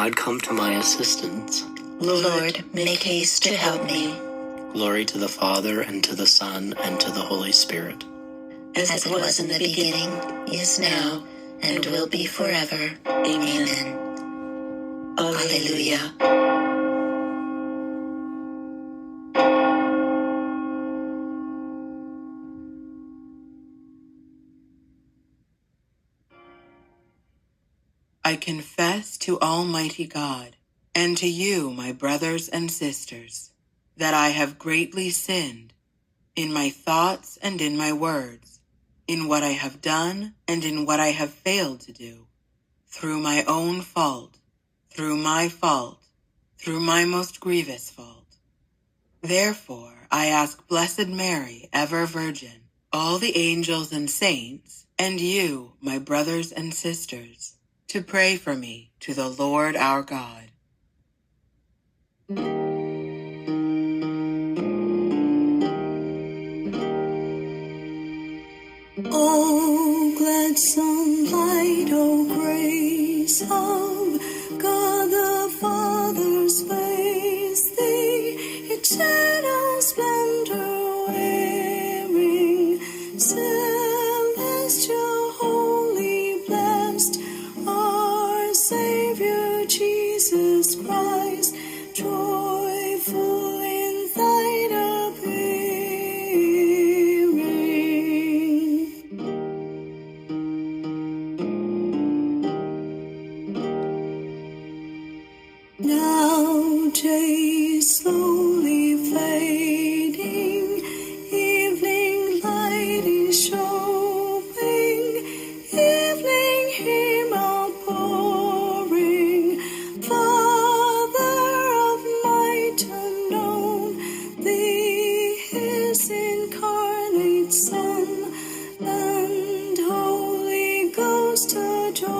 God, come to my assistance. Lord, make haste to help me. Glory to the Father, and to the Son, and to the Holy Spirit. As it was in the beginning, is now, and will be forever. Amen. Alleluia. I confess to Almighty God, and to you, my brothers and sisters, that I have greatly sinned in my thoughts and in my words, in what I have done and in what I have failed to do, through my own fault, through my most grievous fault. Therefore, I ask Blessed Mary, ever Virgin, all the angels and saints, and you, my brothers and sisters, to pray for me to the Lord our God. O gladsome light, O grace of God the Father's face, the eternal splendor wearing, celestial, holy, blessed, our Savior Jesus Christ, joyful in thine appearing. Now day is slowly fading, evening light is showing, evening hymn outpouring, Father of might unknown, thee his incarnate Son, and Holy Ghost adoring.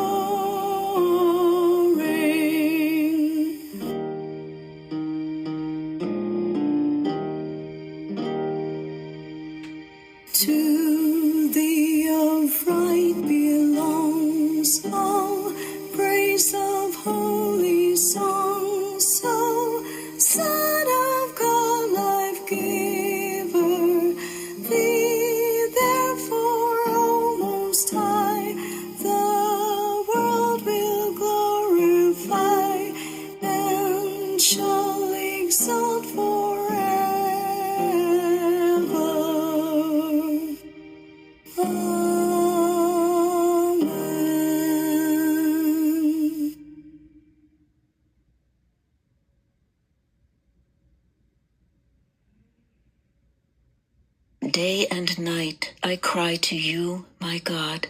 To thee of right belongs all praise of holy songs, so Son of God, life giver, thee therefore, O Most High, the world will glorify and shall exalt forever. Amen. Day and night I cry to you, my God.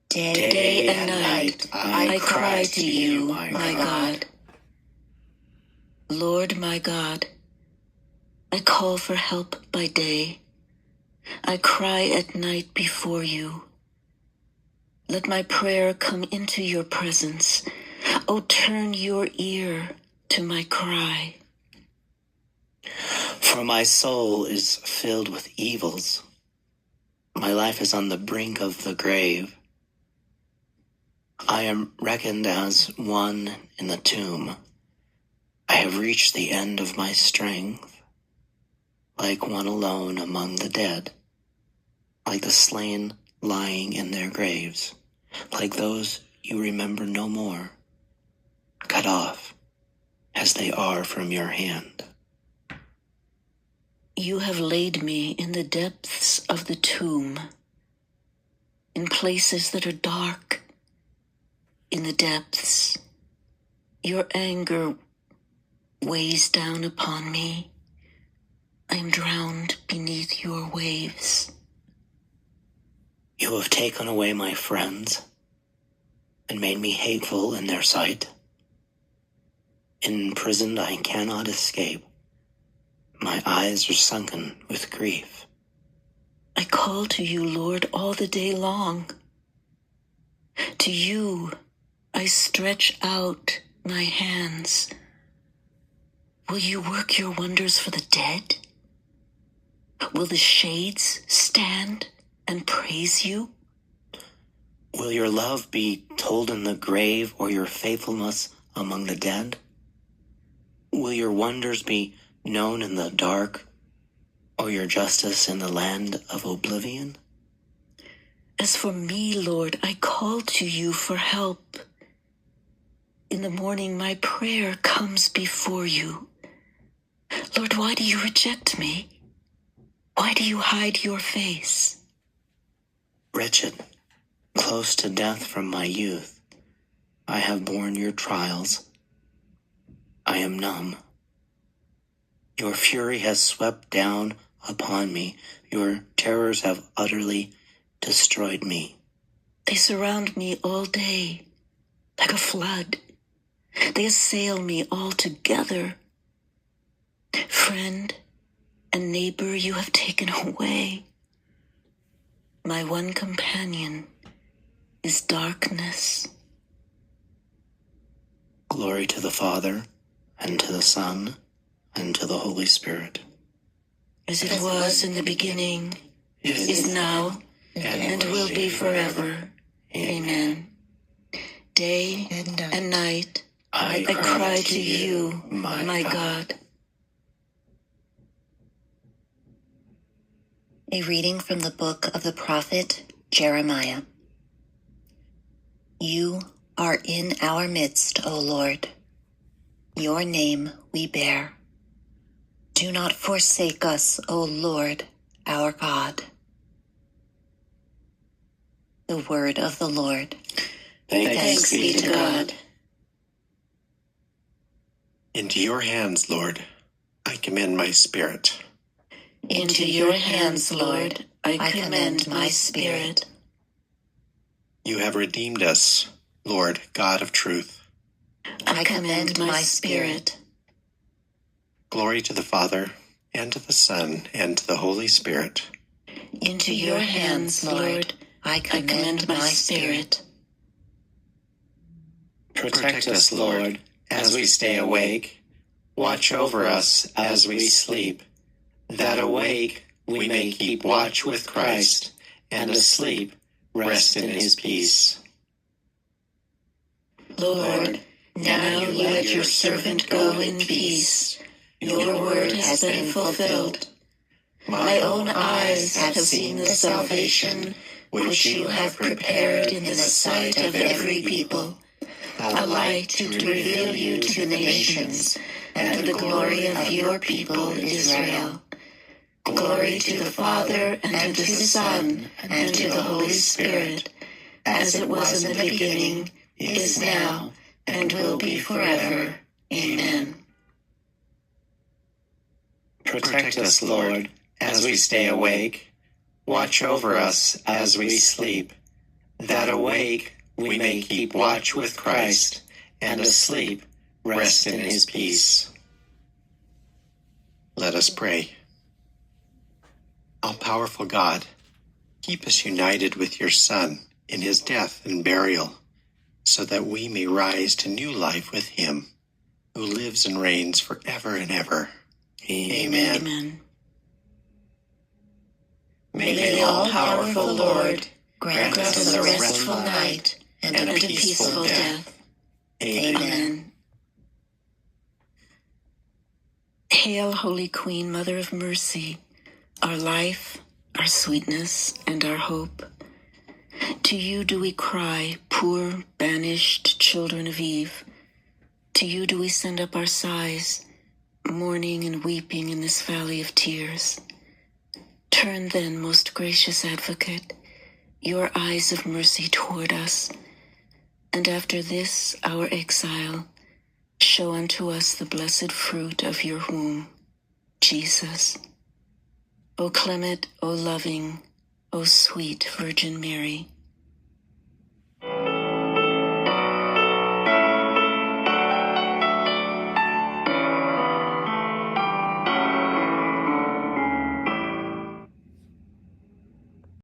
Day and night I cry to you, my God. Lord my God, I call for help by day. I cry at night before you. Let my prayer come into your presence. O turn your ear to my cry. For my soul is filled with evils. My life is on the brink of the grave. I am reckoned as one in the tomb. I have reached the end of my strength, like one alone among the dead, like the slain lying in their graves, like those you remember no more, cut off as they are from your hand. You have laid me in the depths of the tomb, in places that are dark, in the depths. Your anger weighs down upon me. I am drowned beneath your waves. You have taken away my friends and made me hateful in their sight. Imprisoned, I cannot escape. My eyes are sunken with grief. I call to you, Lord, all the day long. To you I stretch out my hands. Will you work your wonders for the dead? Will the shades stand and praise you? Will your love be told in the grave, or your faithfulness among the dead? Will your wonders be known in the dark, or your justice in the land of oblivion? As for me, Lord, I call to you for help. In the morning, my prayer comes before you. Lord, why do you reject me? Why do you hide your face? Wretched, close to death from my youth, I have borne your trials. I am numb. Your fury has swept down upon me. Your terrors have utterly destroyed me. They surround me all day like a flood. They assail me all together. Friend and neighbor you have taken away. My one companion is darkness. Glory to the Father, and to the Son, and to the Holy Spirit. As it was in the beginning, is now, and will be forever. Amen. Day and night, I cry to you, my God. A reading from the book of the prophet Jeremiah. You are in our midst, O Lord. Your name we bear. Do not forsake us, O Lord, our God. The word of the Lord. Thanks be to God. Into your hands, Lord, I commend my spirit. Into your hands, Lord, I commend my spirit. You have redeemed us, Lord, God of truth. I commend my spirit. Glory to the Father, and to the Son, and to the Holy Spirit. Into your hands, Lord, I commend my spirit. Protect us, Lord, as we stay awake. Watch over us as we sleep, that awake we may keep watch with Christ, and asleep rest in his peace. Lord, now let your servant go in peace. Your word has been fulfilled. My own eyes have seen the salvation which you have prepared in the sight of every people, a light to reveal you to the nations, and the glory of your people Israel. Glory to the Father, and to the Son, and to the Holy Spirit, as it was in the beginning, is now, and will be forever. Amen. Protect us, Lord, as we stay awake. Watch over us as we sleep, that awake we may keep watch with Christ, and asleep rest in his peace. Let us pray. All-powerful God, keep us united with your Son in his death and burial, so that we may rise to new life with him, who lives and reigns forever and ever. Amen. Amen. May May the the all-powerful Lord grant us a restful night and and a peaceful death. Amen. Hail, Holy Queen, Mother of Mercy, our life, our sweetness, and our hope. To you do we cry, poor, banished children of Eve. To you do we send up our sighs, mourning and weeping in this valley of tears. Turn then, most gracious Advocate, your eyes of mercy toward us, and after this our exile, show unto us the blessed fruit of your womb, Jesus. O clement, O loving, O sweet Virgin Mary,